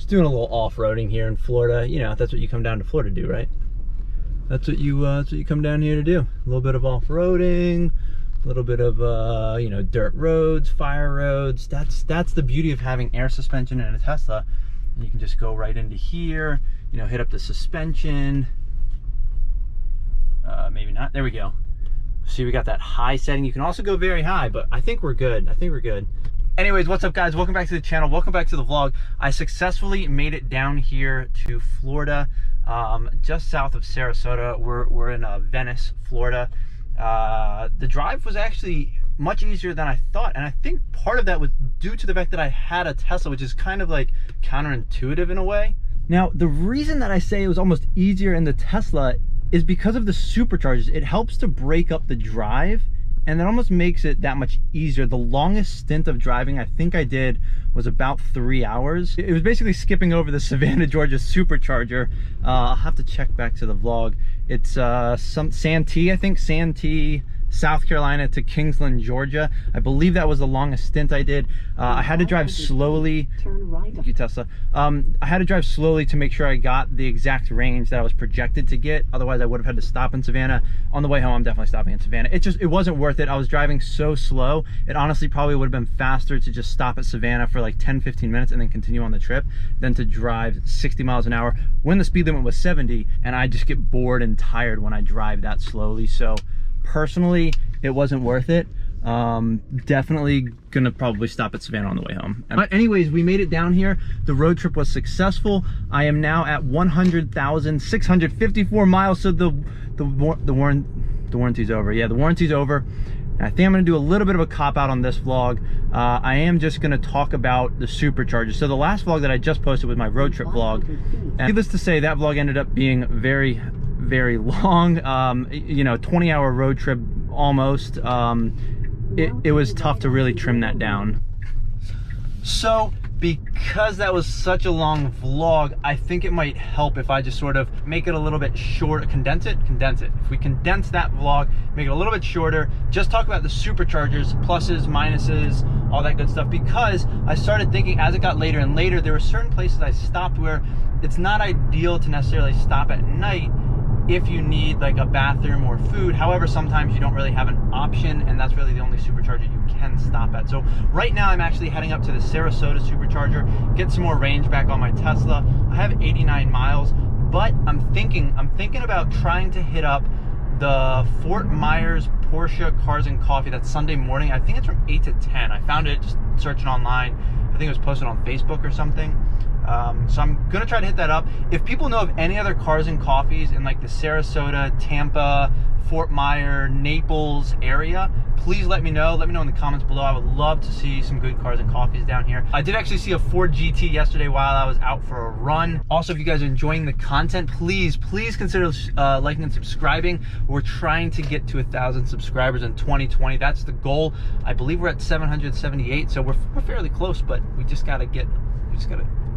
doing a little off-roading here in Florida. You know, that's what you come down to Florida to do, right? That's what you come down here to do. A little bit of off-roading, a little bit of you know, dirt roads, fire roads. That's the beauty of having air suspension in a Tesla. And you can just go right into here, you know, hit up the suspension. Maybe not. There we go. See, we got that high setting. You can also go very high, but I think we're good. I think we're good. Anyways, what's up, guys? Welcome back to the channel. Welcome back to the vlog. I successfully made it down here to Florida, just south of Sarasota. We're in Venice, Florida. The drive was actually much easier than I thought, and I think part of that was due to the fact that I had a Tesla, which is kind of like counterintuitive in a way. Now, the reason that I say it was almost easier in the Tesla is because of the superchargers. It helps to break up the drive, and that almost makes it that much easier. The longest stint of driving I think I did was about 3 hours. It was basically skipping over the Savannah, Georgia supercharger. I'll have to check back to the vlog. It's some Santee, I think, Santee, South Carolina to Kingsland, Georgia. I believe that was the longest stint I did. I had to drive slowly. Turn right. Thank you, Tesla. I had to drive slowly to make sure I got the exact range that I was projected to get. Otherwise, I would have had to stop in Savannah. On the way home, I'm definitely stopping in Savannah. It wasn't worth it. I was driving so slow. It honestly probably would have been faster to just stop at Savannah for like 10-15 minutes and then continue on the trip than to drive 60 miles an hour when the speed limit was 70, and I just get bored and tired when I drive that slowly. So personally, it wasn't worth it. Definitely gonna probably stop at Savannah on the way home. But anyways, we made it down here. The road trip was successful. I am now at 100,654 miles. So the warranty's over. Yeah, the warranty's over. And I think I'm gonna do a little bit of a cop out on this vlog. I am just gonna talk about the superchargers. So the last vlog that I just posted was my road trip vlog. And needless to say, that vlog ended up being very long. You know, 20-hour road trip almost. It was tough to really trim that down. So because that was such a long vlog, I think it might help if I just sort of make it a little bit short, condense it. If we condense that vlog, make it a little bit shorter, just talk about the superchargers, pluses, minuses, all that good stuff. Because I started thinking as it got later and later, there were certain places I stopped where it's not ideal to necessarily stop at night if you need like a bathroom or food. However, sometimes you don't really have an option, and that's really the only supercharger you can stop at. So right now I'm actually heading up to the Sarasota supercharger, get some more range back on my Tesla. I have 89 miles, but I'm thinking about trying to hit up the Fort Myers Porsche Cars and Coffee. That's Sunday morning. I think it's from 8 to 10. I found it just searching online. I think it was posted on Facebook or something. So I'm gonna try to hit that up. If people know of any other Cars and Coffees in like the Sarasota, Tampa, Fort Myers, Naples area, please let me know. Let me know in the comments below. I would love to see some good Cars and Coffees down here. I did actually see a Ford GT yesterday while I was out for a run. Also, if you guys are enjoying the content, please consider liking and subscribing. We're trying to get to 1,000 subscribers in 2020. That's the goal. I believe we're at 778, so we're fairly close, but we just gotta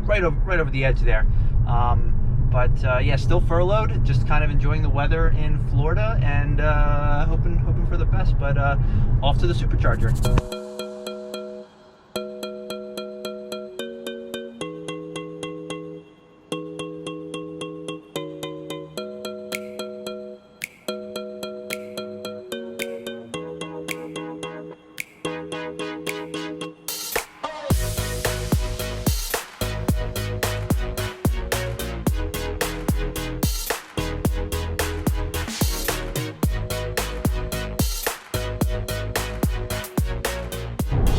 right over the edge there. Yeah, still furloughed, just kind of enjoying the weather in Florida, and hoping for the best, but off to the supercharger.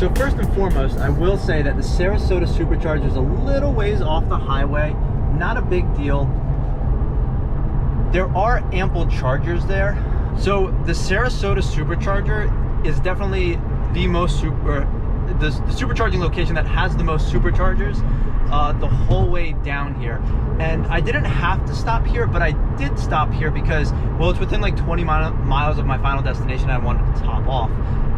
So first and foremost, I will say that the Sarasota supercharger is a little ways off the highway. Not a big deal. There are ample chargers there. So the Sarasota supercharger is definitely the most the supercharging location that has the most superchargers the whole way down here. And I didn't have to stop here, but I did stop here because, well, it's within like 20 miles of my final destination. I wanted to top off.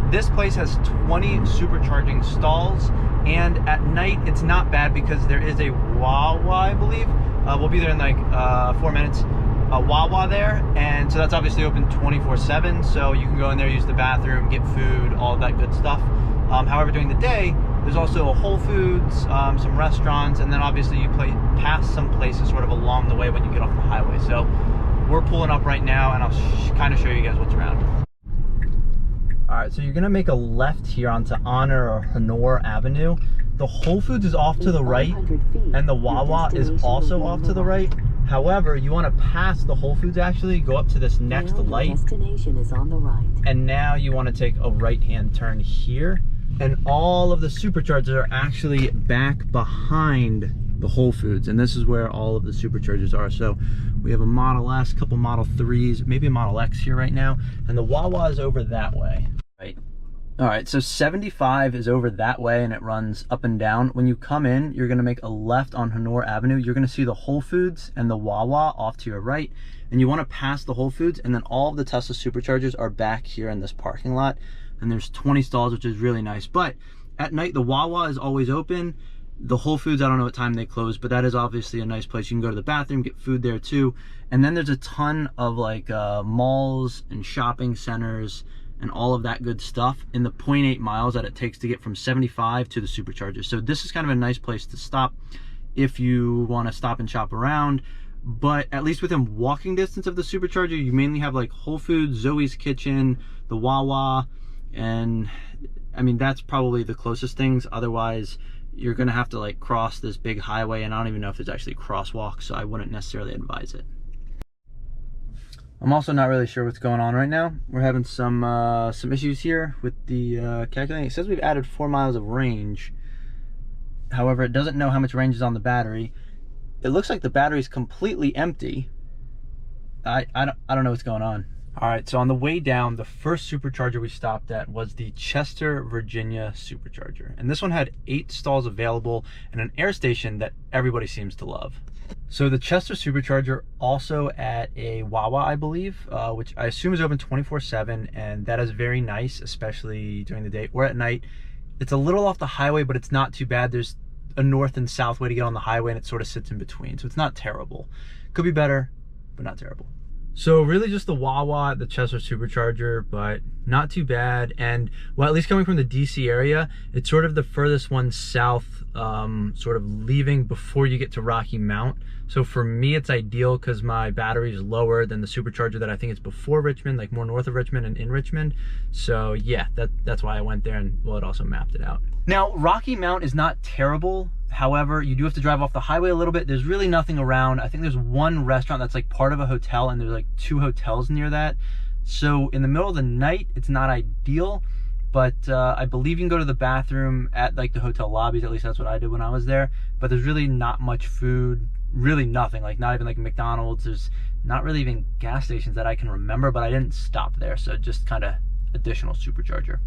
This place has 20 supercharging stalls, and at night it's not bad because there is a Wawa, I believe. We'll be there in like 4 minutes. A Wawa there, and so that's obviously open 24/7, so you can go in there, use the bathroom, get food, all of that good stuff. However, during the day, There's also a Whole Foods, some restaurants, and then obviously you pass some places sort of along the way when you get off the highway. So we're pulling up right now, and I'll kind of show you guys what's around. All right, so you're gonna make a left here onto Honor or Honor Avenue. The Whole Foods is off to the right, and the Wawa is also off to the right. However, you want to pass the Whole Foods, actually go up to this next light. Destination is on the right. And now you want to take a right-hand turn here. And all of the Superchargers are actually back behind the Whole Foods. And this is where all of the Superchargers are. So we have a Model S, couple Model 3s, maybe a Model X here right now. And the Wawa is over that way. Right. All right, so 75 is over that way, and it runs up and down. When you come in, you're gonna make a left on Honor Avenue. You're gonna see the Whole Foods and the Wawa off to your right, and you wanna pass the Whole Foods, and then all of the Tesla Superchargers are back here in this parking lot, and there's 20 stalls, which is really nice. But at night, the Wawa is always open. The Whole Foods, I don't know what time they close, but that is obviously a nice place. You can go to the bathroom, get food there too. And then there's a ton of like malls and shopping centers and all of that good stuff in the 0.8 miles that it takes to get from 75 to the Supercharger. So this is kind of a nice place to stop if you want to stop and shop around. But at least within walking distance of the Supercharger, you mainly have like Whole Foods, Zoe's Kitchen, the Wawa, and I mean, that's probably the closest things. Otherwise, you're gonna have to like cross this big highway, and I don't even know if there's actually crosswalks, so I wouldn't necessarily advise it. I'm also not really sure what's going on right now. We're having some issues here with the calculating. It says we've added 4 miles of range. However, it doesn't know how much range is on the battery. It looks like the battery is completely empty. I don't know what's going on. All right, so on the way down, the first Supercharger we stopped at was the Chester, Virginia Supercharger. And this one had 8 stalls available and an air station that everybody seems to love. So the Chester Supercharger also at a Wawa, I believe, which I assume is open 24/7, and that is very nice, especially during the day or at night. It's a little off the highway, but it's not too bad. There's a north and south way to get on the highway, and it sort of sits in between, so it's not terrible. Could be better, but not terrible. So really just the Wawa at the Chester Supercharger, but not too bad. And well, at least coming from the DC area, it's sort of the furthest one south, sort of leaving before you get to Rocky Mount. So for me, it's ideal because my battery is lower than the Supercharger that I think is before Richmond, like more north of Richmond and in Richmond. So yeah, that's why I went there, and well, it also mapped it out. Now, Rocky Mount is not terrible. However, you do have to drive off the highway a little bit. There's really nothing around. I think there's one restaurant that's like part of a hotel, and there's like 2 hotels near that. So in the middle of the night, it's not ideal, but I believe you can go to the bathroom at like the hotel lobbies. At least that's what I did when I was there. But there's really not much food, really nothing, like not even like McDonald's. There's not really even gas stations that I can remember, but I didn't stop there. So just kind of additional Supercharger.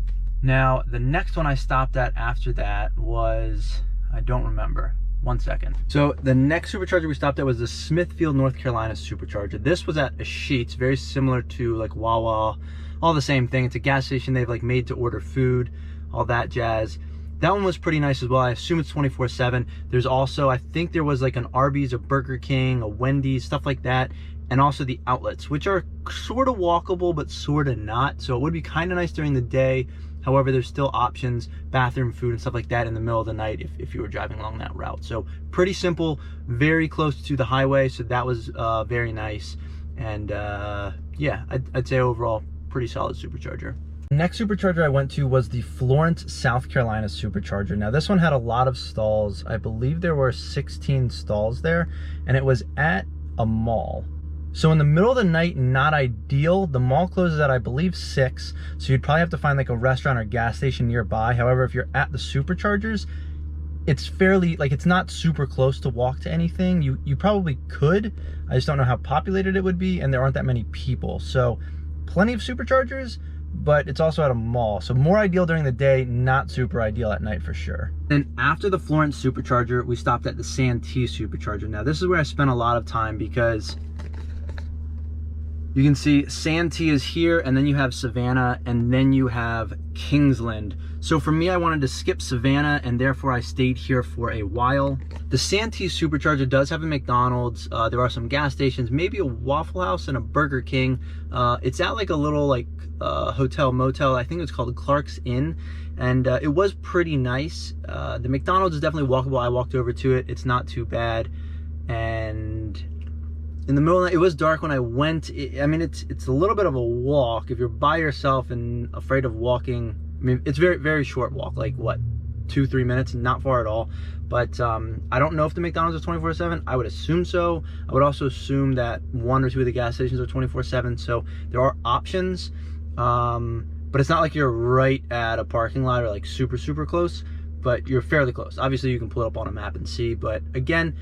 Now, the next one I stopped at after that was, I don't remember. One second. So the next Supercharger we stopped at was the Smithfield, North Carolina Supercharger. This was at a Sheetz, very similar to like Wawa, all the same thing. It's a gas station they've like made to order food, all that jazz. That one was pretty nice as well. I assume it's 24/7. There's also, I think there was like an Arby's, a Burger King, a Wendy's, stuff like that. And also the outlets, which are sort of walkable, but sort of not. So it would be kind of nice during the day. However, there's still options, bathroom, food, and stuff like that in the middle of the night if you were driving along that route. So pretty simple, very close to the highway. So that was very nice. And yeah, I'd say overall, pretty solid Supercharger. The next Supercharger I went to was the Florence, South Carolina Supercharger. Now this one had a lot of stalls. I believe there were 16 stalls there, and it was at a mall. So in the middle of the night, not ideal. The mall closes at, I believe, 6. So you'd probably have to find like a restaurant or gas station nearby. However, if you're at the Superchargers, it's fairly, like, it's not super close to walk to anything. You probably could. I just don't know how populated it would be, and there aren't that many people. So plenty of Superchargers, but it's also at a mall. So more ideal during the day, not super ideal at night for sure. Then after the Florence Supercharger, we stopped at the Santee Supercharger. Now this is where I spent a lot of time because You can see Santee is here, and then you have Savannah, and then you have Kingsland. So for me, I wanted to skip Savannah, and therefore I stayed here for a while. The Santee Supercharger does have a McDonald's. There are some gas stations, maybe a Waffle House and a Burger King. It's at like a little like hotel motel. I think it's called Clark's Inn, and it was pretty nice. The McDonald's is definitely walkable. I walked over to it. It's not too bad. And in the middle of the night, it was dark when I went. I mean, it's a little bit of a walk. If you're by yourself and afraid of walking, I mean, it's very short walk, like what, 2-3 minutes, not far at all. But I don't know if the McDonald's is 24/7. I would assume so. I would also assume that 1 or 2 of the gas stations are 24/7. So there are options, but it's not like you're right at a parking lot or like super close, but you're fairly close. Obviously, you can pull it up on a map and see, but again,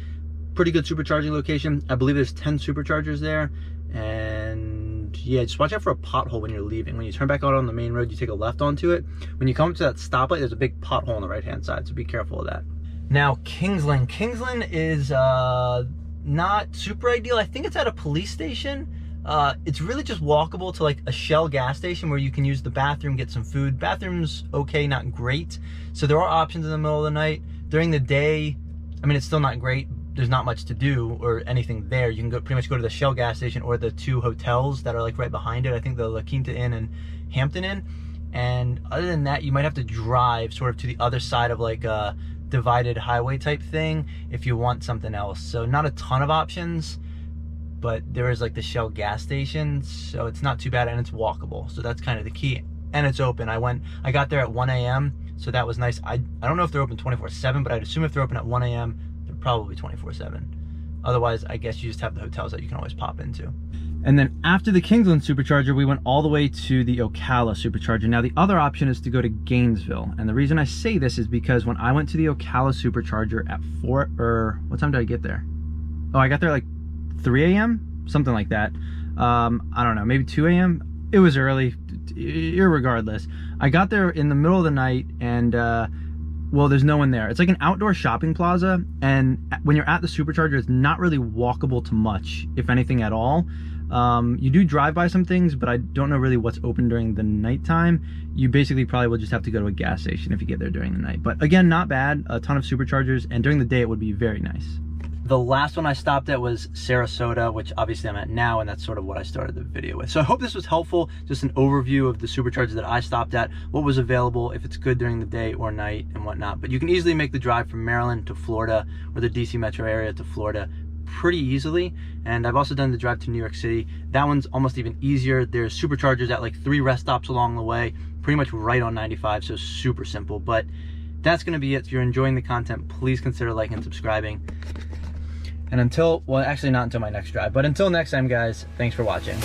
pretty good supercharging location. I believe there's 10 superchargers there, and yeah, just watch out for a pothole when you're leaving. When you turn back out on the main road, you take a left onto it. When you come to that stoplight, there's a big pothole on the right-hand side, so be careful of that. Now, Kingsland. Kingsland is not super ideal. I think it's at a police station. It's really just walkable to like a Shell gas station where you can use the bathroom, get some food. Bathroom's okay, not great. So there are options in the middle of the night. During the day, I mean, it's still not great. There's not much to do or anything there. You can pretty much go to the Shell gas station or the 2 hotels that are like right behind it. I think the La Quinta Inn and Hampton Inn. And other than that, you might have to drive sort of to the other side of like a divided highway type thing if you want something else. So not a ton of options, but there is like the Shell gas station, so it's not too bad, and it's walkable. So that's kind of the key, and it's open. I got there at 1 a.m. so that was nice. I don't know if they're open 24/7, but I'd assume if they're open at 1 a.m. they're probably 24/7. Otherwise, I guess you just have the hotels that you can always pop into. And then after the Kingsland Supercharger, we went all the way to the Ocala Supercharger. Now the other option is to go to Gainesville. And the reason I say this is because when I went to the Ocala Supercharger at what time did I get there? Oh, I got there like 3 a.m., something like that. I don't know, maybe 2 a.m. It was early, irregardless. I got there in the middle of the night, and well, there's no one there. It's like an outdoor shopping plaza, and when you're at the Supercharger, it's not really walkable to much, if anything at all. You do drive by some things, but I don't know really what's open during the nighttime. You basically probably will just have to go to a gas station if you get there during the night. But again, not bad, a ton of Superchargers, and during the day it would be very nice. The last one I stopped at was Sarasota, which obviously I'm at now, and that's sort of what I started the video with. So I hope this was helpful, just an overview of the Superchargers that I stopped at, what was available, if it's good during the day or night and whatnot. But you can easily make the drive from Maryland to Florida, or the DC metro area to Florida, pretty easily. And I've also done the drive to New York City. That one's almost even easier. There's Superchargers at like 3 rest stops along the way, pretty much right on 95, so super simple. But that's gonna be it. If you're enjoying the content, please consider liking and subscribing. And until, well, actually not until my next drive, but until next time, guys, thanks for watching.